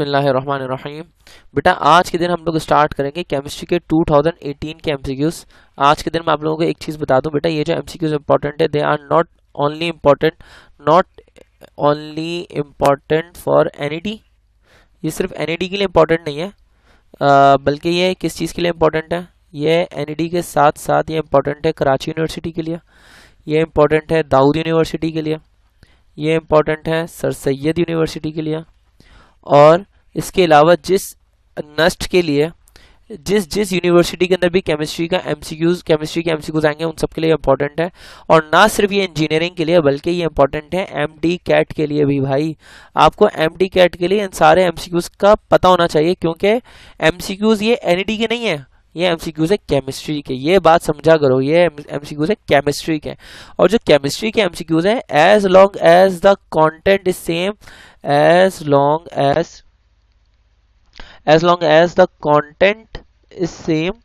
बिस्मिल्लाहिर्रहमानिर्रहीम। बेटा आज के दिन हम लोग स्टार्ट करेंगे केमिस्ट्री के 2018 के एमसीक्यूज। आज के दिन मैं आप लोगों को एक चीज़ बता दूं बेटा, ये जो एमसीक्यूज इंपॉर्टेंट है, they are not only important for NET. ये सिर्फ एनईटी के लिए इम्पॉर्टेंट नहीं है, बल्कि ये किस चीज़ के लिए इम्पॉर्टेंट है, ये एनईटी के साथ साथ ये इम्पॉर्टेंट है कराची यूनिवर्सिटी के लिए, ये इम्पॉर्टेंट है दाऊद यूनिवर्सिटी के लिए, ये इम्पॉर्टेंट है सर सैयद यूनिवर्सिटी के लिए, और इसके अलावा जिस नस्ट के लिए जिस जिस यूनिवर्सिटी के अंदर भी केमिस्ट्री के एमसीक्यूज आएंगे उन सब के लिए इंपॉर्टेंट है। और ना सिर्फ ये इंजीनियरिंग के लिए बल्कि ये इंपॉर्टेंट है एमडी कैट के लिए भी। भाई आपको एमडी कैट के लिए इन सारे एमसीक्यूज का पता होना चाहिए, क्योंकि एमसीक्यूज ये एनईटी के नहीं है, ये एमसीक्यूज है केमिस्ट्री के। ये बात समझा करो, ये एमसीक्यूज है केमिस्ट्री के। और जो केमिस्ट्री के एमसीक्यूज है, as long as the content is same, as long as the content is same,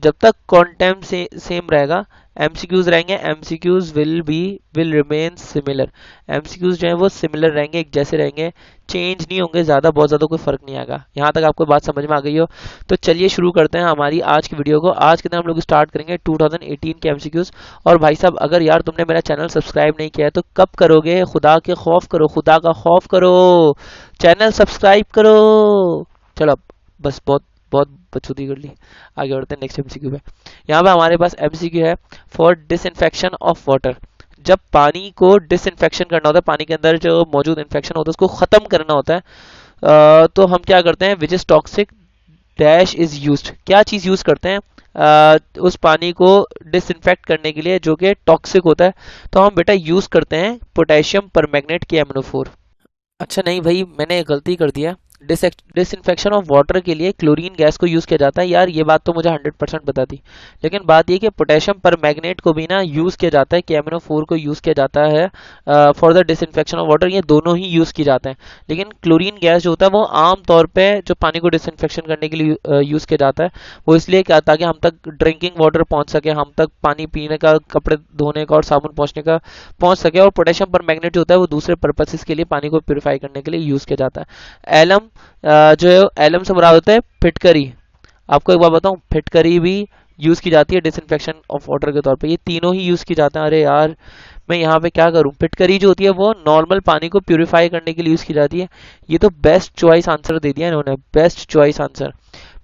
जब तक कंटेंट सेम रहेगा एमसीक्यूज रहेंगे, MCQs will remain similar. MCQs जो है वो सिमिलर रहेंगे, एक जैसे रहेंगे, चेंज नहीं होंगे, ज़्यादा बहुत ज़्यादा कोई फर्क नहीं आएगा। यहाँ तक आपको बात समझ में आ गई हो तो चलिए शुरू करते हैं हमारी आज की वीडियो को। आज के दिन हम लोग स्टार्ट करेंगे 2018 के एमसीक्यूज। और भाई साहब, अगर यार तुमने मेरा चैनल सब्सक्राइब नहीं किया है तो कब करोगे? खुदा के खौफ करो, खुदा का खौफ करो, चैनल सब्सक्राइब करो। चलो बस बहुत बहुत बचूती कर ली, आगे बढ़ते हैं नेक्स्ट एमसीक्यू पे। यहाँ पे हमारे पास एमसीक्यू है फॉर डिसइंफेक्शन ऑफ वाटर। जब पानी को डिसइंफेक्शन करना होता है, पानी के अंदर जो मौजूद इन्फेक्शन होता है उसको खत्म करना होता है, तो हम क्या करते हैं? Which is toxic dash is used. क्या चीज यूज करते हैं उस पानी को डिसइंफेक्ट करने के लिए जो कि टॉक्सिक होता है? तो हम बेटा यूज करते हैं पोटेशियम परमैंगनेट की MnO4। अच्छा नहीं भाई, मैंने गलती कर दिया। डिसइंफेक्शन ऑफ वाटर के लिए क्लोरीन गैस को यूज़ किया जाता है। यार ये बात तो मुझे 100% पता थी, लेकिन बात ये कि पोटेशियम पर मैग्नेट को भी ना यूज़ किया जाता है, KMnO4 को यूज़ किया जाता है for the disinfection of water. ये दोनों ही यूज़ की जाते हैं, लेकिन क्लोरीन गैस जो होता है वो आम तौर पे जो पानी को डिसइंफेक्शन करने के लिए यूज़ किया जाता है, वो इसलिए क्या, ताकि हम तक ड्रिंकिंग वाटर पहुँच सके, हम तक पानी पीने का, कपड़े धोने का और साबुन पहुँच सके। और पोटेशियम पर मैग्नेट जो होता है वो दूसरे पर्पसेस के लिए, पानी को प्योरीफाई करने के लिए यूज़ किया जाता है। एलम जो है, एलम से बराबर होता है फिटकरी। आपको एक बात बताऊं, फिटकरी भी यूज की जाती है डिसइंफेक्शन ऑफ वाटर के तौर पे। ये तीनों ही यूज की जाते हैं। अरे यार मैं यहाँ पे क्या करूं? फिटकरी जो होती है वो नॉर्मल पानी को प्यूरिफाई करने के लिए यूज की जाती है। ये तो बेस्ट चॉइस आंसर दे दिया इन्होंने, बेस्ट चॉइस आंसर।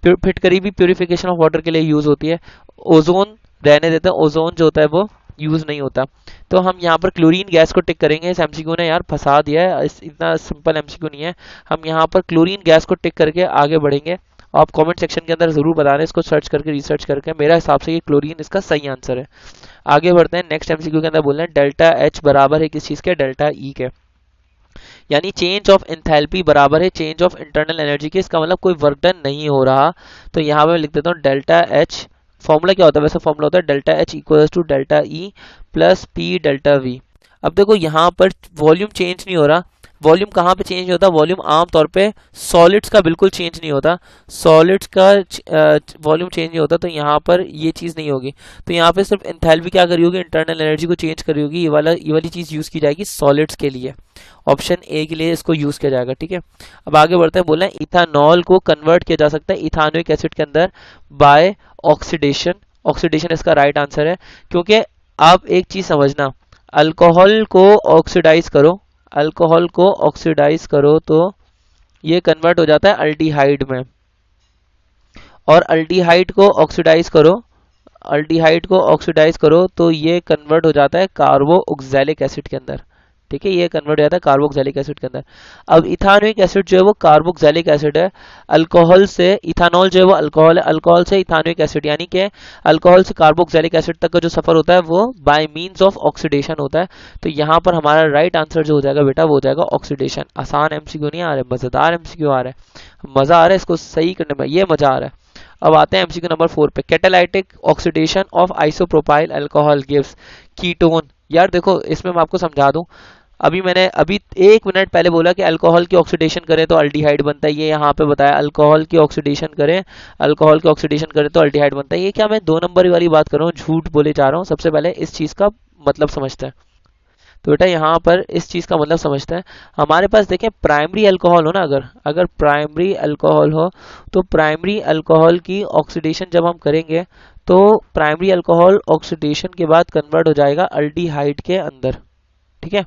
फिटकरी भी प्यूरिफिकेशन ऑफ वाटर के लिए यूज होती है। ओजोन रहने देते हैं, ओजोन जो होता है वो यूज नहीं होता। तो हम यहाँ पर क्लोरीन गैस को टिक करेंगे। इस एमसीक्यू ने यार फंसा दिया है, इतना सिंपल एमसीक्यू नहीं है। हम यहाँ पर क्लोरीन गैस को टिक करके आगे बढ़ेंगे। आप कमेंट सेक्शन के अंदर जरूर बता दें, इसको सर्च करके, रिसर्च करके। मेरा हिसाब से ये क्लोरीन इसका सही आंसर है। आगे बढ़ते हैं नेक्स्ट एमसीक्यू के अंदर। बोल रहे हैं डेल्टा एच बराबर है किस चीज के? डेल्टा ई के। यानी चेंज ऑफ एंथैल्पी बराबर है चेंज ऑफ इंटरनल एनर्जी के। इसका मतलब कोई वर्क डन नहीं हो रहा। तो यहाँ पे मैं लिख देता हूँ डेल्टा एच। फॉर्मूला क्या होता है? वैसे फॉर्मूला होता है delta H equals to delta E plus P delta V. अब देखो यहाँ पर वॉल्यूम चेंज नहीं हो रहा। वॉल्यूम कहाँ पे चेंज नहीं होता? वॉल्यूम आमतौर पे सॉलिड्स का बिल्कुल चेंज नहीं होता, सॉलिड्स का वॉल्यूम चेंज नहीं होता। तो यहाँ पर ये चीज़ नहीं होगी। तो यहाँ पे सिर्फ एंथैल्पी क्या करी होगी? इंटरनल एनर्जी को चेंज करी होगी। ये वाली चीज़ यूज़ की जाएगी सॉलिड्स के लिए। ऑप्शन ए के लिए इसको यूज़ किया जाएगा। ठीक है, अब आगे बढ़ते हैं। बोला है इथानॉल को कन्वर्ट किया जा सकता है इथानोइक एसिड के अंदर बाय ऑक्सीडेशन। ऑक्सीडेशन इसका राइट आंसर है, क्योंकि आप एक चीज़ समझना, अल्कोहल को ऑक्सीडाइज करो, अल्कोहल को ऑक्सीडाइज करो तो ये कन्वर्ट हो जाता है अल्डिहाइड में। और अल्डिहाइड को ऑक्सीडाइज करो, अल्डिहाइड को ऑक्सीडाइज करो तो ये कन्वर्ट हो जाता है कार्बोक्सिलिक एसिड के अंदर। ठीक है, ये कन्वर्ट हो जाता है कार्बोक्सिलिक एसिड के अंदर। अब इथानोइक एसिड जो है वो कार्बोक्सिलिक एसिड है। अल्कोहल से इथानॉल जो है वो अल्कोहल है, अल्कोहल से इथानोइक एसिड, यानी कि अल्कोहल से कार्बोक्सिलिक एसिड तक का जो सफर होता है वो बाय मींस ऑफ ऑक्सीडेशन होता है। तो यहाँ पर हमारा राइट आंसर जो हो जाएगा बेटा वो हो जाएगा ऑक्सीडेशन। आसान एमसीक्यू नहीं आ रहा है, मजेदार एमसीक्यू आ रहा है, मजा आ रहा है इसको सही करने में, ये मजा आ रहा है। अब आते हैं एमसीक्यू नंबर 4 पे। Catalytic oxidation of isopropyl alcohol gives ketone. यार देखो इसमें मैं आपको समझा दूं, मैंने 1 मिनट पहले बोला कि अल्कोहल की ऑक्सीडेशन करें तो अल्डिहाइड बनता है। ये यहाँ पे बताया अल्कोहल की ऑक्सीडेशन करें, अल्कोहल की ऑक्सीडेशन करें तो अल्डिहाइड बनता है। ये क्या मैं 2 नंबर वाली बात कर रहा हूँ? झूठ बोले जा रहा हूँ। सबसे पहले इस चीज का मतलब समझते हैं। तो बेटा यहाँ पर इस चीज का मतलब समझते हैं। हमारे पास देखें प्राइमरी अल्कोहल हो ना, अगर अगर प्राइमरी अल्कोहल हो तो प्राइमरी अल्कोहल की ऑक्सीडेशन जब हम करेंगे तो प्राइमरी अल्कोहल ऑक्सीडेशन के बाद कन्वर्ट हो जाएगा अल्डिहाइड के अंदर, ठीक है।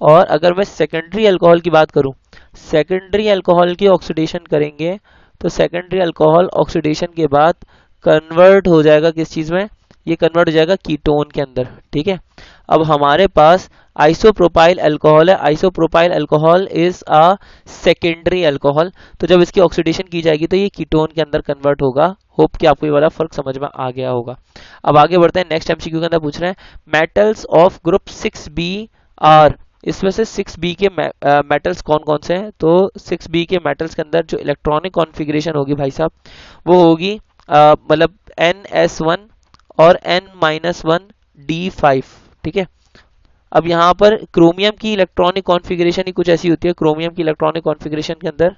और अगर मैं सेकेंडरी अल्कोहल की बात करूं, सेकेंडरी अल्कोहल की ऑक्सीडेशन करेंगे तो सेकेंडरी अल्कोहल ऑक्सीडेशन के बाद कन्वर्ट हो जाएगा किस चीज में, ये कन्वर्ट हो जाएगा कीटोन के अंदर, ठीक है। अब हमारे पास आइसोप्रोपाइल अल्कोहल है, isopropyl alcohol is a secondary alcohol, तो जब इसकी ऑक्सीडेशन की जाएगी तो ये कीटोन के अंदर कन्वर्ट होगा। होप कि आपको ये वाला फर्क समझ में आ गया होगा। अब आगे बढ़ते हैं, नेक्स्ट एमसीक्यू के अंदर पूछ रहे हैं metals of group 6b are, इसमें से 6b के मेटल्स कौन कौन से हैं। तो 6b के मेटल्स के अंदर जो इलेक्ट्रॉनिक कॉन्फ़िगरेशन होगी भाई साहब वो होगी मतलब NS1 और N-1D5, ठीक है। अब यहाँ पर क्रोमियम की इलेक्ट्रॉनिक कॉन्फ़िगरेशन ही कुछ ऐसी होती है। क्रोमियम की इलेक्ट्रॉनिक कॉन्फ़िगरेशन के अंदर,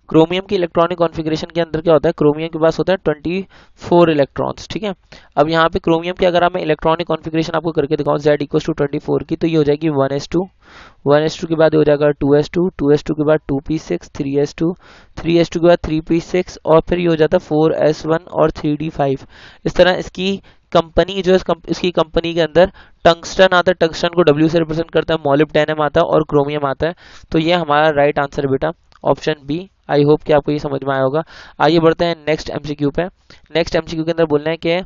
क्रोमियम की इलेक्ट्रॉनिक कॉन्फ़िगरेशन के अंदर क्या होता है, क्रोमियम के पास होता है 24 इलेक्ट्रॉन्स, ठीक है। अब यहाँ पे क्रोमियम की अगर मैं इलेक्ट्रॉनिक कॉन्फ़िगरेशन आपको करके दिखाऊं Z इक्वल टू 24 की, तो ये हो जाएगी 1s2, 1s2 के बाद हो जाएगा 2s2, 2s2 के बाद 2p6, 3s2, 3s2 के बाद 3p6 और फिर ये हो जाता है 4s1 और 3d5। इस तरह इसकी कंपनी जो है इसकी कंपनी के अंदर टंगस्टन आता है, टंगस्टन को W से रिप्रेजेंट करता है, मोलिब्डेनम आता है और क्रोमियम आता है। तो ये हमारा राइट आंसर है बेटा, ऑप्शन बी। आई होप कि आपको ये समझ में आया होगा। आइए बढ़ते हैं नेक्स्ट एमसीक्यू पे। नेक्स्ट एमसीक्यू के अंदर बोलना है कि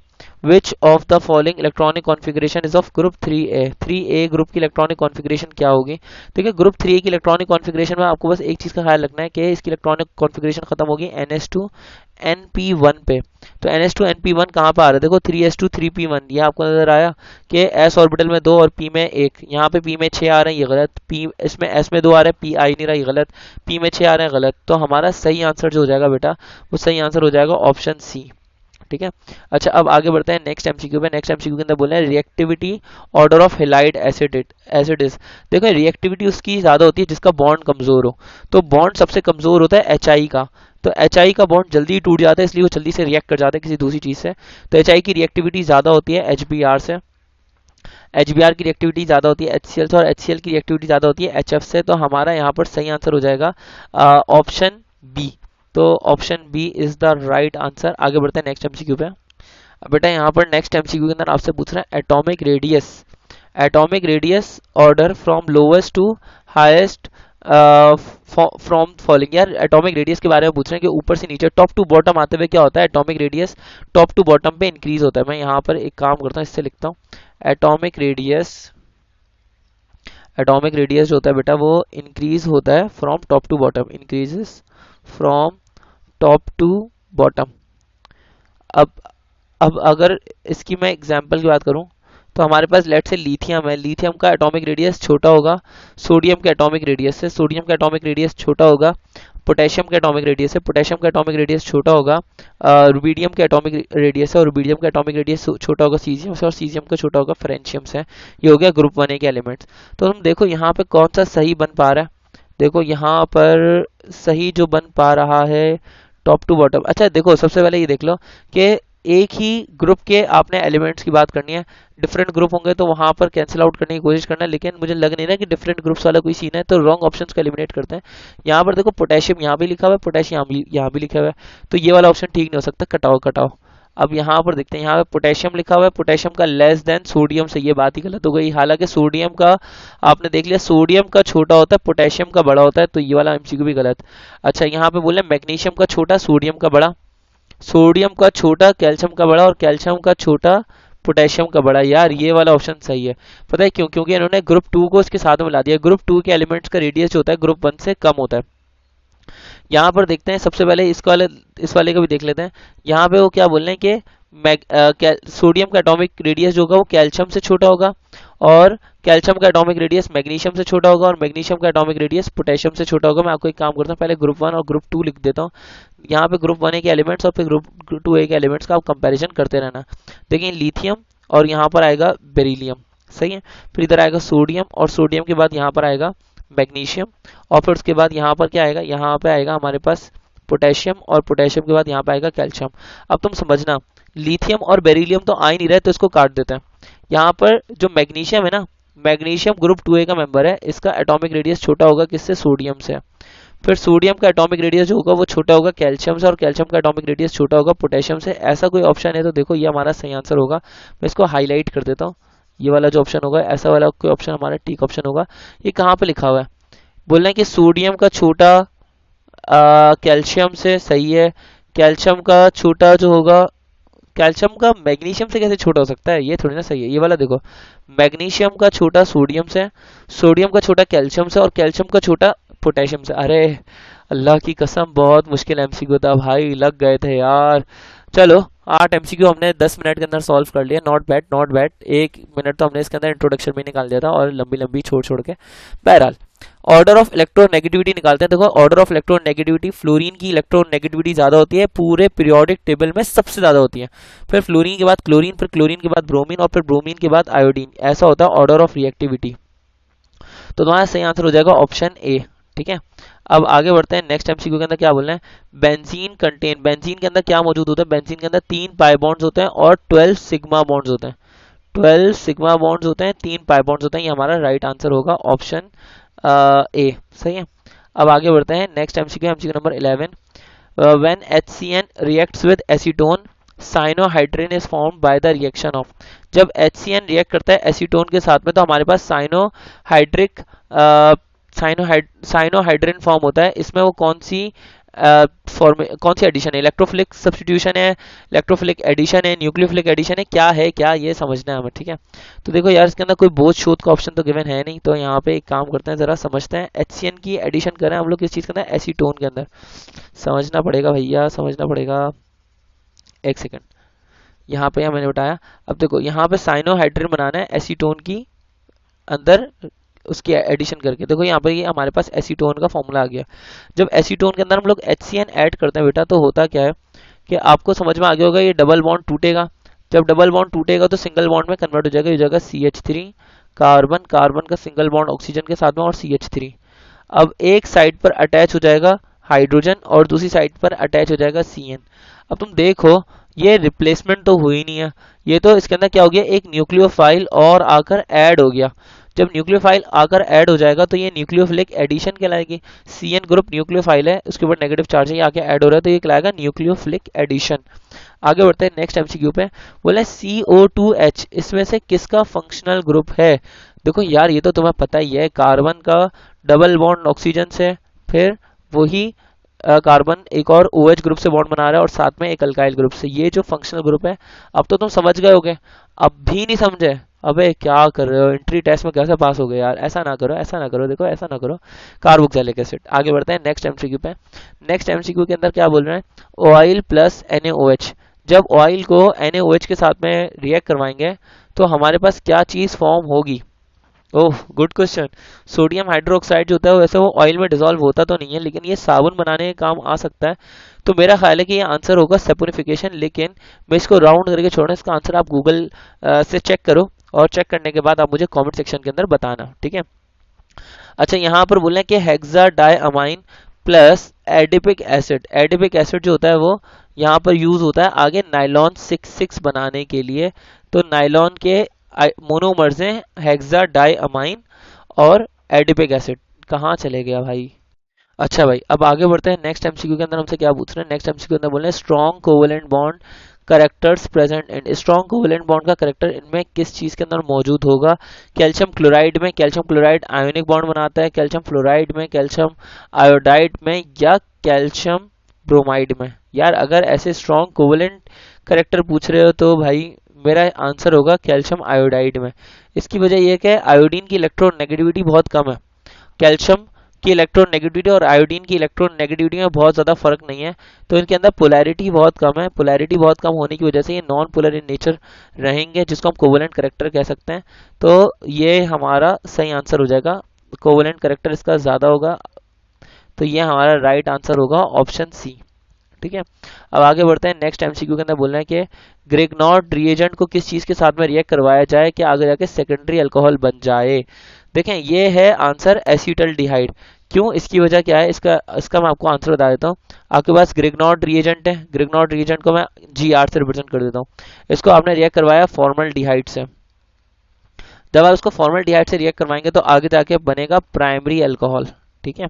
which of the following electronic configuration is of group 3A, 3A group की इलेक्ट्रॉनिक कॉन्फ़िगरेशन क्या होगी। देखिए ग्रुप 3A की इलेक्ट्रॉनिक कॉन्फ़िगरेशन में आपको बस एक चीज का ख्याल रखना है कि इसकी इलेक्ट्रॉनिक कॉन्फ़िगरेशन खत्म होगी NS2 NP1 पे। तो NS2 NP1 कहाँ पे आ रहा है, देखो 3s2 3p1, ये आपको नजर आया कि s ऑर्बिटल में 2 और p में 1, यहाँ पे p में 6 आ रहे हैं, ये गलत, p इसमें s में 2 आ रहे हैं, p आ ही नहीं रहा, ये गलत, p में 6 आ रहे हैं, गलत। तो हमारा सही आंसर जो हो जाएगा बेटा वो सही आंसर हो जाएगा ऑप्शन सी, ठीक है। अच्छा अब आगे बढ़ते हैं नेक्स्ट एमसीक्यू पे। नेक्स्ट एमसीक्यू के अंदर बोल रहे हैं reactivity order of halide acid is. देखो रिएक्टिविटी उसकी ज्यादा होती है जिसका बॉन्ड कमजोर हो, तो बॉन्ड सबसे कमजोर होता है HI का, तो HI का बॉन्ड जल्दी टूट जाता है इसलिए वो जल्दी से रिएक्ट कर जाता है किसी दूसरी चीज से। तो HI की रिएक्टिविटी ज्यादा होती है HBr से, HBr की रिएक्टिविटी ज्यादा होती है HCl से, और HCl की रिएक्टिविटी ज्यादा होती है HF से। तो हमारा यहाँ पर सही आंसर हो जाएगा ऑप्शन बी। तो option B is the right answer. आगे बढ़ते हैं नेक्स्ट एमसीक्यू पे। अब बेटा यहाँ पर नेक्स्ट एमसीक्यू के अंदर आपसे पूछ रहा है atomic radius, atomic radius order from lowest to highest from following. यार एटॉमिक रेडियस के बारे में पूछ रहे हैं कि ऊपर से नीचे टॉप टू बॉटम आते हुए क्या होता है, atomic radius top to bottom पे इंक्रीज होता है। मैं यहाँ पर एक काम करता हूँ, इससे लिखता हूँ एटॉमिक रेडियस, एटॉमिक रेडियस जो होता है बेटा वो इंक्रीज होता है from top to bottom, increases from top to bottom. अब अगर इसकी मैं एग्जांपल की बात करूं तो हमारे पास लेट से लिथियम है, लिथियम का एटॉमिक रेडियस छोटा होगा सोडियम के एटॉमिक रेडियस से, सोडियम का एटॉमिक रेडियस छोटा होगा पोटेशियम के एटॉमिक रेडियस से, पोटेशियम का एटॉमिक रेडियस छोटा होगा रुबीडियम के एटॉमिक रेडियस से, और रुबीडियम का एटॉमिक रेडियस छोटा होगा सीजियम से, और सीजियम का छोटा होगा फ्रेंशियम से। ये हो गया ग्रुप 1A के एलिमेंट्स। तो तुम देखो यहाँ पे कौन सा सही बन पा रहा है, देखो यहाँ पर सही जो बन पा रहा है टॉप टू बॉटम। अच्छा देखो सबसे पहले ये देख लो कि एक ही ग्रुप के आपने एलिमेंट्स की बात करनी है, डिफरेंट ग्रुप होंगे तो वहां पर कैंसिल आउट करने की कोशिश करना है, लेकिन मुझे लग नहीं रहा कि डिफरेंट ग्रुप्स वाला कोई सीन है, तो रॉन्ग ऑप्शंस को एलिमिनेट करते हैं। यहाँ पर देखो पोटेशियम यहाँ भी लिखा हुआ है, पोटेशियम यहाँ भी लिखा हुआ है, तो ये वाला ऑप्शन ठीक नहीं हो सकता, कटाओ कटाओ। अब यहाँ पर देखते हैं, यहाँ पे पोटेशियम लिखा हुआ है, पोटेशियम का लेस देन सोडियम से, ये बात ही गलत हो गई। हालांकि सोडियम का आपने देख लिया सोडियम का छोटा होता है पोटेशियम का बड़ा होता है, तो ये वाला एमसीक्यू भी गलत। अच्छा यहाँ पे बोले मैग्नीशियम का छोटा सोडियम का बड़ा, सोडियम का छोटा कैल्शियम का बड़ा, और कैल्शियम का छोटा पोटेशियम का बड़ा। यार ये वाला ऑप्शन सही है, पता है क्यों, क्योंकि इन्होंने ग्रुप 2 को इसके साथ में मिला दिया। ग्रुप 2 के एलिमेंट्स का रेडियस जो होता है ग्रुप 1 से कम होता है। यहाँ पर देखते हैं सबसे पहले इस वाले का भी देख लेते हैं। यहाँ पे वो क्या बोल रहे हैं कि सोडियम का एटॉमिक रेडियस जो होगा वो कैल्शियम से छोटा होगा, और कैल्शियम का एटॉमिक रेडियस मैग्नीशियम से छोटा होगा, और मैग्नीशियम का एटॉमिक रेडियस पोटेशियम से छोटा होगा। मैं आपको एक काम करता हूँ, पहले ग्रुप 1 और ग्रुप 2 लिख देता हूँ। यहाँ पे ग्रुप 1A के एलिमेंट्स और फिर ग्रुप 2A के एलिमेंट्स का आप कंपैरिजन करते रहना। देखिए लिथियम और यहाँ पर आएगा बेरिलियम, सही है। फिर इधर आएगा सोडियम, और सोडियम के बाद यहाँ पर आएगा मैग्नीशियम, और फिर उसके बाद यहाँ पर क्या आएगा, यहाँ पे आएगा हमारे पास पोटेशियम, और पोटेशियम के बाद यहाँ पे आएगा कैल्शियम। अब तुम समझना लिथियम और बेरिलियम तो आ ही नहीं रहे, तो इसको काट देते हैं। यहाँ पर जो मैग्नीशियम है ना, मैग्नीशियम ग्रुप 2A का मेंबर है, इसका एटॉमिक रेडियस छोटा होगा किससे, सोडियम से। फिर सोडियम का एटॉमिक रेडियस जो होगा वो छोटा होगा कैल्शियम से, और कैल्शियम का एटॉमिक रेडियस छोटा होगा पोटेशियम से। ऐसा कोई ऑप्शन है तो देखो ये हमारा सही आंसर होगा। मैं इसको हाईलाइट कर देता हूँ, ये वाला जो ऑप्शन होगा, ऐसा वाला कोई ऑप्शन हमारा ठीक ऑप्शन होगा। ये कहाँ पे लिखा हुआ है, बोल रहे हैं कि सोडियम का छोटा कैल्शियम से, सही है। कैल्शियम का छोटा जो होगा, कैल्शियम का मैग्नीशियम से कैसे छोटा हो सकता है, ये थोड़ी ना सही है। ये वाला देखो, मैग्नीशियम का छोटा सोडियम से, सोडियम का छोटा कैल्शियम से, और कैल्शियम का छोटा पोटेशियम से। अरे अल्लाह की कसम बहुत मुश्किल एमसीक्यू था भाई, लग गए थे यार। चलो 8 एमसीक्यू हमने 10 मिनट के अंदर सॉल्व कर लिया, not bad not bad. 1 minute तो हमने इसके अंदर इंट्रोडक्शन में निकाल दिया था, और लंबी लंबी छोड़ छोड़ के। बहरहाल ऑर्डर ऑफ इलेक्ट्रोनेगेटिविटी निकालते हैं। देखो ऑर्डर ऑफ इलेक्ट्रोनेगेटिविटी, फ्लोरीन की इलेक्ट्रोनेगेटिविटी ज्यादा होती है, पूरे पीरियोडिक टेबल में सबसे ज्यादा होती है। फिर फ्लोरीन के बाद क्लोरीन, फिर क्लोरीन के बाद ब्रोमीन, और फिर ब्रोमीन के बाद आयोडीन। ऐसा होता है ऑर्डर ऑफ रिएक्टिविटी। तो तुम्हारा सही आंसर हो जाएगा ऑप्शन ए। ठीक है, अब आगे बढ़ते हैं। नेक्स्ट एमसीक्यू के अंदर क्या बोल रहे हैं, बेंजीन कंटेन, बेंजीन के अंदर क्या मौजूद होता है, बेंजीन के अंदर 3 पाई बॉन्ड्स होते हैं और 12 सिग्मा बॉन्ड्स होते हैं। 12 सिग्मा बॉन्ड्स होते हैं, 3 पाई बॉन्ड्स होते हैं। ये हमारा राइट आंसर होगा ऑप्शन ए, सही है। अब आगे बढ़ते हैं। Next MCQ, MCQ number 11, when HCN reacts with acetone cyanohydrin is formed by the reaction of. जब HCN रिएक्ट करता है एसीटोन के साथ में, तो हमारे पास साइनोहाइड्रिक साइनोहाइड्रिन फॉर्म होता है। इसमें वो कौन सी कौन सी एडिशन है, इलेक्ट्रोफिलिक सब्स्टिट्यूशन है, इलेक्ट्रोफिलिक एडिशन है, न्यूक्लियोफिलिक एडिशन है, क्या है, क्या ये समझना है हमें। ठीक है, तो देखो यार इसके अंदर कोई बोझ शोध का ऑप्शन तो गिवन है नहीं, तो यहाँ पे एक काम करते हैं, जरा समझते हैं। HCN की एडिशन कर रहे हैं हम लोग किस चीज के अंदर, एसीटोन के अंदर। समझना पड़ेगा भैया, समझना पड़ेगा। एक सेकंड, यहाँ पे मैंने बताया। अब देखो यहाँ पे साइनोहाइड्रिन बनाना है एसीटोन की अंदर, उसकी एडिशन करके। देखो यहाँ पे ये हमारे पास एसीटोन का फॉर्मूला आ गया। जब एसीटोन के अंदर हम लोग HCN ऐड करते हैं बेटा, तो होता क्या है कि आपको समझ में आ गया होगा, ये डबल बॉन्ड टूटेगा। जब डबल बॉन्ड टूटेगा तो सिंगल बॉन्ड में कन्वर्ट हो जाएगा, ये हो जाएगा CH3 कार्बन, कार्बन का सिंगल बॉन्ड ऑक्सीजन के साथ में और CH3। अब एक साइड पर अटैच हो जाएगा हाइड्रोजन और दूसरी साइड पर अटैच हो जाएगा CN। अब तुम देखो ये रिप्लेसमेंट तो हुई नहीं है, ये तो इसके अंदर क्या हो गया, एक न्यूक्लियोफाइल और आकर ऐड हो गया। जब न्यूक्लियोफाइल आकर ऐड हो जाएगा तो ये न्यूक्लियोफिलिक एडिशन कहलाएगी। CN ग्रुप न्यूक्लियोफाइल है, उसके ऊपर नेगेटिव चार्ज है, ये आके ऐड हो रहा है, तो ये कहलाएगा न्यूक्लियोफिलिक एडिशन। आगे बढ़ते हैं नेक्स्ट एमसीक्यू पे। बोले CO2H इसमें से किसका फंक्शनल ग्रुप है। देखो यार ये तो तुम्हें पता ही है, कार्बन का डबल बॉन्ड ऑक्सीजन से, फिर वही कार्बन एक और OH ग्रुप से बॉन्ड बना रहा है, और साथ में एक अल्काइल ग्रुप से। ये जो फंक्शनल ग्रुप है, अब तो तुम समझ गए होगे। अब भी नहीं समझे, अबे क्या कर रहे हो, एंट्री टेस्ट में कैसे पास हो गए यार, ऐसा ना करो, ऐसा ना करो, देखो ऐसा ना करो। Carboxylic acid. आगे बढ़ते हैं नेक्स्ट एमसीक्यू पे। नेक्स्ट एमसीक्यू के अंदर क्या बोल रहे हैं, ऑयल प्लस NaOH। जब ऑयल को NaOH के साथ में रिएक्ट करवाएंगे तो हमारे पास क्या चीज फॉर्म होगी। Oh good question. Sodium hydroxide जो होता है वैसे वो ऑयल में डिसॉल्व होता तो नहीं है, लेकिन ये साबुन बनाने के काम आ सकता है। तो मेरा ख्याल है कि ये आंसर होगा सैपोनिफिकेशन, लेकिन मैं इसको राउंड करके छोड़ना, इसका आंसर आप गूगल से चेक करो, और चेक करने के बाद आप मुझे कमेंट सेक्शन के अंदर बताना। ठीक है, अच्छा यहाँ पर बोल रहे हैं कि hexa diamine plus adipic acid. Adipic acid जो होता है वो यहाँ पर यूज होता है आगे नाइलॉन 6 बनाने के लिए। तो नाइलॉन के मोनोमर्स हैं हेक्सा डाइअमाइन और एडिपिक एसिड। कहाँ चले गया भाई। अच्छा भाई, अब आगे बढ़ते हैं। नेक्स्ट एमसीक्यू के अंदर हमसे क्या पूछ रहे हैं, नेक्स्ट एमसीक्यू के अंदर बोल रहे हैं strong covalent bond characters present in. Strong covalent bond का करेक्टर इनमें किस चीज के अंदर मौजूद होगा। कैल्शियम क्लोराइड में, कैल्शियम क्लोराइड आयोनिक बॉन्ड बनाता है, कैल्शियम फ्लोराइड में, कैल्शियम आयोडाइड में, या कैल्शियम ब्रोमाइड में। यार अगर ऐसे स्ट्रॉन्ग कोवेलेंट करेक्टर पूछ रहे हो तो भाई मेरा आंसर होगा कैल्शियम आयोडाइड में। इसकी वजह यह कि आयोडीन की इलेक्ट्रोनेगेटिविटी बहुत कम है, कैल्शियम की इलेक्ट्रॉन नेगेटिविटी और आयोडीन की इलेक्ट्रॉन नेगेटिविटी में बहुत ज़्यादा फर्क नहीं है, तो इनके अंदर पोलैरिटी बहुत कम है। पोलैरिटी बहुत कम होने की वजह से ये नॉन पोलर इन नेचर रहेंगे, जिसको हम कोवेलेंट करेक्टर कह सकते हैं। तो ये हमारा सही आंसर हो जाएगा, कोवेलेंट करेक्टर इसका ज़्यादा होगा, तो ये हमारा राइट आंसर होगा ऑप्शन सी। ठीक है, अब आगे बढ़ते हैं। नेक्स्ट एमसीक्यू के अंदर बोल रहे हैं कि ग्रेगनॉट रिएजेंट को किस चीज़ के साथ में रिएक्ट करवाया जाए कि आगे जाके सेकेंडरी अल्कोहल बन जाए। देखें ये है आंसर एसीटल्डिहाइड। क्यों, इसकी वजह क्या है, इसका इसका मैं आपको आंसर बता देता हूँ। आपके पास ग्रेगनॉट रिएजेंट है, ग्रेगनॉट रिएजेंट को मैं GR से रिप्रेजेंट कर देता हूँ। इसको आपने रिएक्ट करवाया फॉर्मल्डिहाइड से, जब आप इसको फॉर्मल्डिहाइड से रिएक्ट करवाएंगे तो आगे जाके बनेगा प्राइमरी अल्कोहल। ठीक है,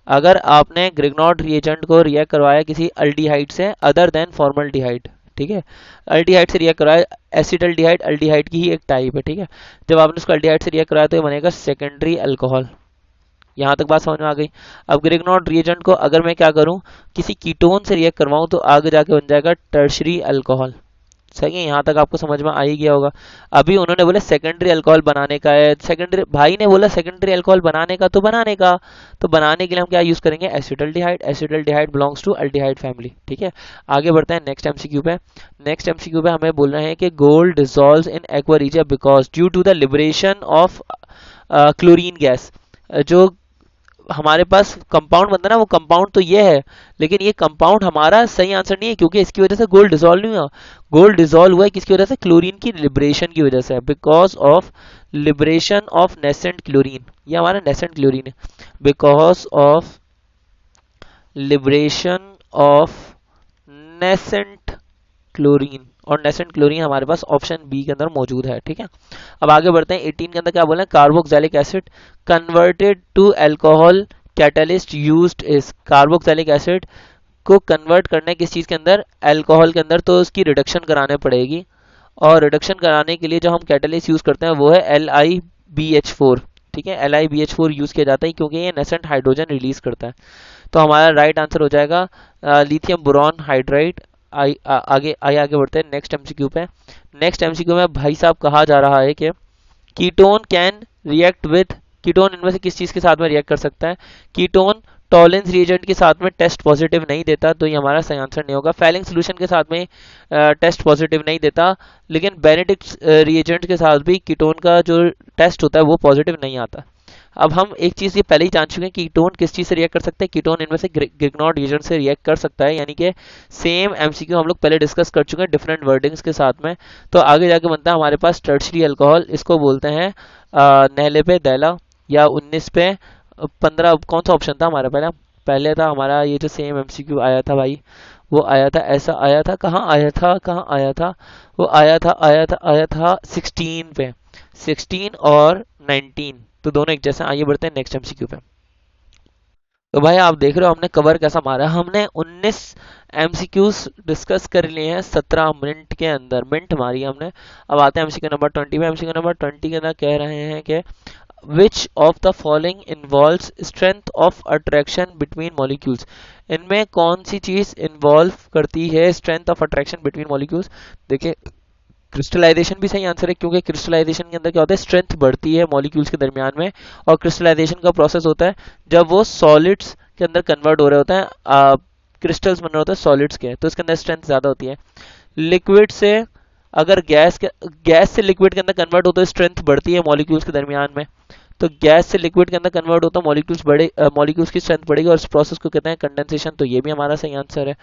अगर आपने ग्रिग्नॉड रिएजेंट को रिएक्ट करवाया किसी अल्डिहाइड से अदर देन फॉर्मल्डिहाइड, ठीक है, अल्डिहाइड से रिएक्ट करवाया, एसिटल्डिहाइड अल्डिहाइड की ही एक टाइप है। ठीक है, जब आपने उसको अल्डिहाइड से रिएक्ट कराया तो ये बनेगा सेकेंडरी अल्कोहल। यहाँ तक बात समझ में आ गई। अब ग्रिग्नॉड रिएजेंट को अगर मैं क्या करूँ, किसी कीटोन से रिएक्ट करवाऊँ तो आगे जाके बन जाएगा टर्शरी अल्कोहल। सही है, यहाँ तक आपको समझ में आ ही गया होगा। अभी उन्होंने बोला सेकेंडरी अल्कोहल बनाने का है, सेकेंडरी भाई ने बोला सेकेंडरी अल्कोहल बनाने का, तो बनाने का, तो बनाने के लिए हम क्या यूज करेंगे, acetaldehyde. Acetaldehyde belongs to aldehyde family. ठीक है, आगे बढ़ते हैं नेक्स्ट एमसीक्यू पे। नेक्स्ट एमसीक्यू पे हमें बोलना है कि gold dissolves in aqua regia because due to the liberation of chlorine gas. जो हमारे पास कंपाउंड बनता है ना, वो कंपाउंड तो ये है, लेकिन ये कंपाउंड हमारा सही आंसर नहीं है, क्योंकि इसकी वजह से गोल्ड डिसॉल्व नहीं हुआ। गोल्ड डिसॉल्व हुआ है किसकी वजह से, क्लोरीन की लिबरेशन की वजह से, because of liberation of nascent chlorine. ये हमारा नेसेंट क्लोरीन है, because of liberation of nascent chlorine, और नेसेंट क्लोरीन हमारे पास ऑप्शन बी के अंदर मौजूद है। ठीक है, अब आगे बढ़ते हैं। 18 के अंदर क्या बोला है, carboxylic acid converted to alcohol catalyst used is. Carboxylic acid को कन्वर्ट करना है किस चीज के अंदर, अल्कोहल के अंदर, तो उसकी रिडक्शन कराने पड़ेगी, और रिडक्शन कराने के लिए जो हम कैटलिस्ट यूज करते हैं वो है LiBH4। ठीक है, LiBH4 यूज किया जाता है क्योंकि ये नेसेंट हाइड्रोजन रिलीज करता है। तो हमारा राइट आंसर हो जाएगा लिथियम बोरॉन हाइड्राइड। आगे बढ़ते हैं नेक्स्ट एमसीक्यू पे। नेक्स्ट एमसीक्यू में भाई साहब कहा जा रहा है कि ketone can react with, ketone इनमें से किस चीज के साथ में रिएक्ट कर सकता है, कीटोन टॉलेंस रिएजेंट के साथ में टेस्ट पॉजिटिव नहीं देता, तो ये हमारा सही आंसर नहीं होगा। फैलिंग सोल्यूशन के साथ में टेस्ट पॉजिटिव नहीं देता, लेकिन बेनेडिक्ट रिएजेंट के साथ भी कीटोन का जो टेस्ट होता है वो पॉजिटिव नहीं आता। अब हम एक चीज ये पहले ही जान चुके हैं, कीटोन किस चीज से रिएक्ट कर सकते हैं, कीटोन इनमें से ग्रिग्नॉड रिएजेंट से रिएक्ट कर सकता है, यानी कि सेम एमसीक्यू हम लोग पहले डिस्कस कर चुके हैं डिफरेंट वर्डिंग्स के साथ में। तो आगे जाके बनता है हमारे पास टर्शरी अल्कोहल, इसको बोलते हैं नहले पे दैला, या 19 पे 15, कौन सा ऑप्शन था हमारा पहला, पहले था हमारा ये जो सेम एमसीक्यू आया था भाई, वो आया था, ऐसा आया था, कहाँ आया था, कहाँ आया था, वो आया था 16 पे, 16 और 19, तो दोनों एक जैसे। आइए बढ़ते हैं नेक्स्ट एमसीक्यू पे। तो भाई आप देख रहे हो हमने कवर कैसा मारा है, हमने 19 एमसीक्यूज डिस्कस कर लिए हैं 17 मिनट के अंदर, मिनट मारी हमने। अब आते हैं एमसीक्यू नंबर 20 पे। एमसीक्यू नंबर 20 के अंदर कह रहे हैं कि which of the following involves strength of attraction between molecules। इनमें कौन सी चीज इन्वॉल्व करती है strength of attraction between molecules। देखिए क्रिस्टलाइजेशन भी सही आंसर है, क्योंकि क्रिस्टलाइजेशन के अंदर क्या होता है, स्ट्रेंथ बढ़ती है मॉलिक्यूल्स के दरमियान में, और क्रिस्टलाइजेशन का प्रोसेस होता है जब वो सॉलिड्स के अंदर कन्वर्ट हो रहे होते हैं, क्रिस्टल्स बन रहे होते हैं सॉलिड्स के, तो इसके अंदर स्ट्रेंथ ज्यादा होती है। लिक्विड से अगर गैस से लिक्विड के अंदर कन्वर्ट होता है, स्ट्रेंथ बढ़ती है मॉलिक्यूल्स के दरमियान में, तो गैस से लिक्विड के अंदर कन्वर्ट होता है, मॉलिक्यूल्स की स्ट्रेंथ बढ़ेगी, और इस प्रोसेस को कहते हैं कंडेंसेशन, तो ये भी हमारा सही आंसर है।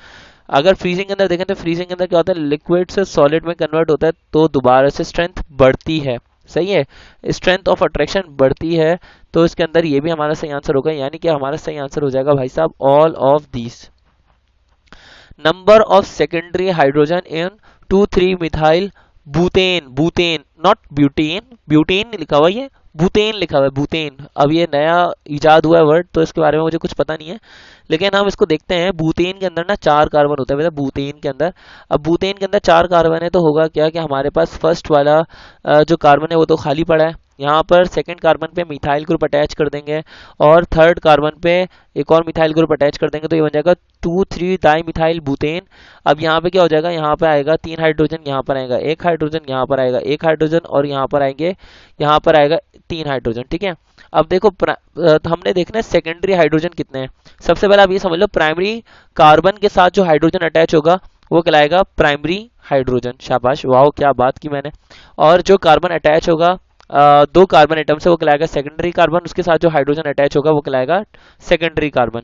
अगर फ्रीजिंग के अंदर देखें तो फ्रीजिंग के अंदर क्या होता है, लिक्विड से सॉलिड में कन्वर्ट होता है, तो दोबारा से स्ट्रेंथ बढ़ती है। सही है, स्ट्रेंथ ऑफ अट्रैक्शन बढ़ती है, तो इसके अंदर ये भी हमारा सही आंसर होगा, यानी कि हमारा सही आंसर हो जाएगा भाई साहब all of these. Number of secondary hydrogen in 2,3 methyl butane, butane not butane, butane लिखा हुआ है, बुटेन लिखा हुआ है, बुटेन। अब ये नया इजाद हुआ है वर्ड, तो इसके बारे में मुझे कुछ पता नहीं है, लेकिन हम इसको देखते हैं। बुटेन के अंदर ना 4 कार्बन होता है, बुटेन के अंदर। अब बुटेन के अंदर 4 कार्बन है, तो होगा क्या कि हमारे पास फर्स्ट वाला जो कार्बन है वो तो खाली पड़ा है, यहाँ पर सेकंड कार्बन पे मिथाइल ग्रुप अटैच कर देंगे, और थर्ड कार्बन पे एक और मिथाइल ग्रुप अटैच कर देंगे, तो ये बन जाएगा 2,3 डाई मिथाइल बुटेन। अब यहाँ पे क्या हो जाएगा, यहाँ पे आएगा 3 हाइड्रोजन, यहाँ पर आएगा 1 हाइड्रोजन, यहाँ पर आएगा 1 हाइड्रोजन, और यहाँ पर आएगा 3 हाइड्रोजन। ठीक है, अब देखो तो हमने देखना है सेकेंडरी हाइड्रोजन कितने हैं। सबसे पहले आप ये समझ लो, प्राइमरी कार्बन के साथ जो हाइड्रोजन अटैच होगा वो कहलाएगा प्राइमरी हाइड्रोजन। शाबाश, वाह क्या बात की मैंने। और जो कार्बन अटैच होगा 2 कार्बन एटम से, वो कहलाएगा सेकेंडरी कार्बन, उसके साथ जो हाइड्रोजन अटैच होगा वो कहलाएगा सेकेंडरी कार्बन,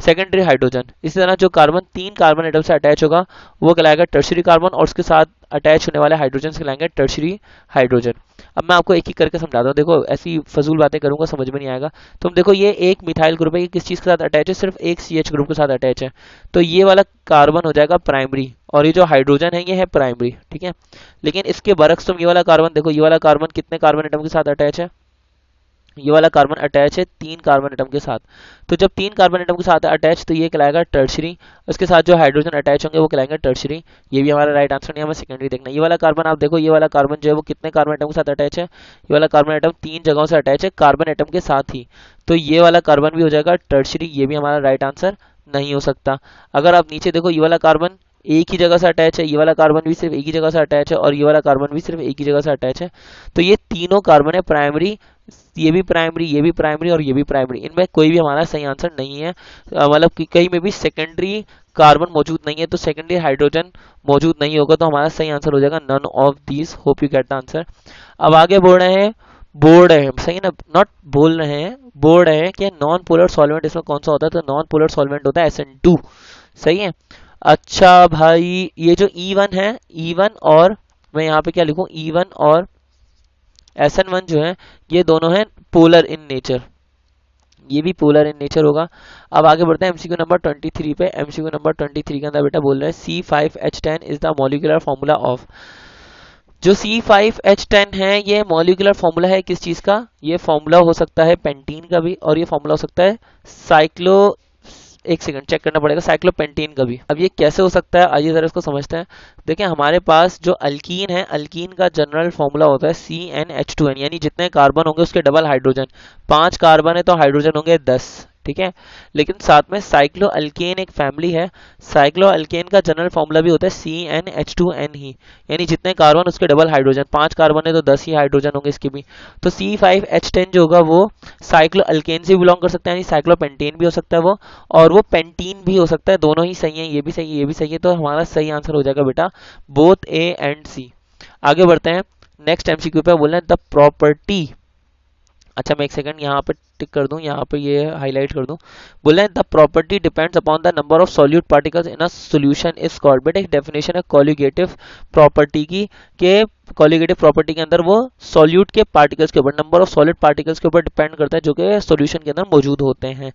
सेकेंडरी हाइड्रोजन। इसी तरह जो कार्बन 3 कार्बन एटम से अटैच होगा वो कहलाएगा टर्शरी कार्बन, और उसके साथ अटैच होने वाले हाइड्रोजन कहलाएंगे टर्शरी हाइड्रोजन। अब मैं आपको एक एक करके समझाता हूँ, देखो ऐसी फजूल बातें करूंगा समझ में नहीं आएगा। तुम देखो ये एक मिथाइल ग्रुप है, ये किस चीज के साथ अटैच है, सिर्फ एक CH ग्रुप के साथ अटैच है, तो ये वाला कार्बन हो जाएगा प्राइमरी, और ये जो हाइड्रोजन है ये है प्राइमरी, ठीक है। लेकिन इसके बरक्स तुम ये वाला कार्बन देखो, ये वाला कार्बन कितने कार्बन एटम के साथ अटैच है, ये वाला कार्बन अटैच है 3 कार्बन एटम के साथ। तो जब 3 कार्बन एटम के साथ अटैच तो ये कहलाएगा टर्शरी, उसके साथ जो हाइड्रोजन अटैच होंगे वो कहलाएंगे टर्शरी। ये भी हमारा राइट आंसर नहीं, हमें सेकेंडरी देखना। ये वाला कार्बन आप देखो, ये वाला कार्बन जो है वो कितने कार्बन एटम के साथ अटैच है, ये वाला कार्बन एटम 3 जगहों से अटैच है कार्बन एटम के साथ ही, तो ये वाला कार्बन भी हो जाएगा टर्शरी, ये भी हमारा राइट आंसर नहीं हो सकता। अगर आप नीचे देखो, ये वाला कार्बन एक ही जगह से अटैच है, ये वाला कार्बन भी सिर्फ एक ही जगह से अटैच है, और ये वाला कार्बन भी सिर्फ एक ही जगह से अटैच है, तो ये तीनों कार्बन है प्राइमरी, ये भी प्राइमरी, ये भी प्राइमरी और ये भी प्राइमरी, इनमें कोई भी हमारा सही आंसर नहीं है। मतलब कि कहीं में भी सेकेंडरी कार्बन मौजूद नहीं है, तो सेकेंडरी हाइड्रोजन मौजूद नहीं होगा, तो हमारा सही आंसर हो जाएगा none of these. Hope you get the answer. अब आगे बोल रहे हैं सही है ना, नॉट बोल रहे हैं, बोल रहे हैं कि नॉन पोलर सॉल्वेंट इसमें कौन सा होता है, तो नॉन पोलर सॉल्वेंट होता है SN2, सही है। अच्छा भाई, ये जो E1 है, E1 और मैं यहाँ पे क्या लिखूं, E1 और SN1 जो है ये दोनों हैं पोलर इन नेचर, ये भी पोलर इन नेचर होगा। अब आगे बढ़ते हैं MCQ नंबर 23 पे। MCQ नंबर 23 के अंदर बेटा बोल रहे हैं C5H10 is the molecular formula of. जो C5H10 है ये मॉलिक्यूलर फॉर्मूला है किस चीज का, ये फॉर्मूला हो सकता है पेंटीन का भी, और ये फॉर्मूला हो सकता है साइक्लो, एक सेकंड चेक करना पड़ेगा, साइक्लोपेंटीन का भी। अब ये कैसे हो सकता है, आइए जरा इसको समझते हैं। देखिए हमारे पास जो अल्कीन है, अल्कीन का जनरल फॉर्मूला होता है CnH2n, यानी जितने कार्बन होंगे उसके डबल हाइड्रोजन, 5 कार्बन है तो हाइड्रोजन होंगे 10, ठीक है। लेकिन साथ में साइक्लो अल्केन एक फैमिली है, साइक्लो अल्केन का जनरल फॉर्मूला भी होता है CnH2n ही, यानी जितने कार्बन उसके डबल हाइड्रोजन, 5 कार्बन है तो 10 ही हाइड्रोजन होंगे इसके भी। तो C5H10 जो होगा वो साइक्लो अल्केन से बिलोंग कर सकता है, यानी साइक्लोपेंटेन भी हो सकता है वो, और वो पेंटीन भी हो सकता है, दोनों ही सही है, ये भी सही है ये भी सही है, तो हमारा सही आंसर हो जाएगा बेटा बोथ A एंड C। आगे बढ़ते हैं नेक्स्ट MCQ पे, बोल रहे हैं द प्रॉपर्टी, अच्छा मैं एक सेकंड यहाँ पे टिक कर दूं, यहाँ पे ये हाईलाइट कर दूं। बोले the property depends upon the number of solute particles in a solution is called. बेटा एक डेफिनेशन है कॉलिगेटिव प्रॉपर्टी की, के कॉलिगेटिव प्रॉपर्टी के अंदर वो सॉल्यूट के पार्टिकल्स के ऊपर, नंबर ऑफ सॉलिड पार्टिकल्स के ऊपर डिपेंड करता है जो कि सॉल्यूशन के अंदर मौजूद होते हैं।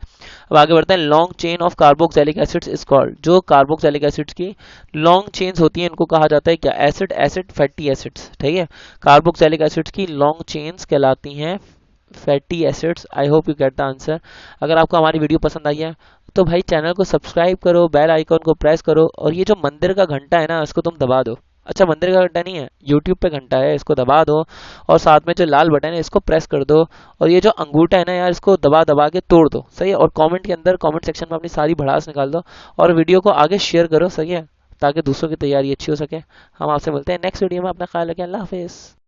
अब आगे बढ़ते हैं, long chain of carboxylic acids is called. जो कार्बोक्सिलिक एसिड्स की लॉन्ग चेन्स होती हैं इनको कहा जाता है क्या, एसिड, एसिड, फैटी एसिड्स, ठीक है। कार्बोक्सिलिक एसिड्स की लॉन्ग चेन्स कहलाती हैं fatty acids. I hope you get the answer. अगर आपको हमारी वीडियो पसंद आई है तो भाई चैनल को सब्सक्राइब करो, बेल आइकॉन को प्रेस करो, और ये जो मंदिर का घंटा है ना इसको तुम दबा दो। अच्छा मंदिर का घंटा नहीं है, यूट्यूब पे घंटा है, इसको दबा दो, और साथ में जो लाल बटन है इसको प्रेस कर दो, और ये जो अंगूठा है ना यार इसको दबा दबा के तोड़ दो, सही है। और कमेंट के अंदर कमेंट सेक्शन में अपनी सारी भड़ास निकाल दो, और वीडियो को आगे शेयर करो, सही है, ताकि दूसरों की तैयारी अच्छी हो सके। हम आपसे मिलते हैं नेक्स्ट वीडियो में, अपना ख्याल रखें, अल्लाह हाफिज़।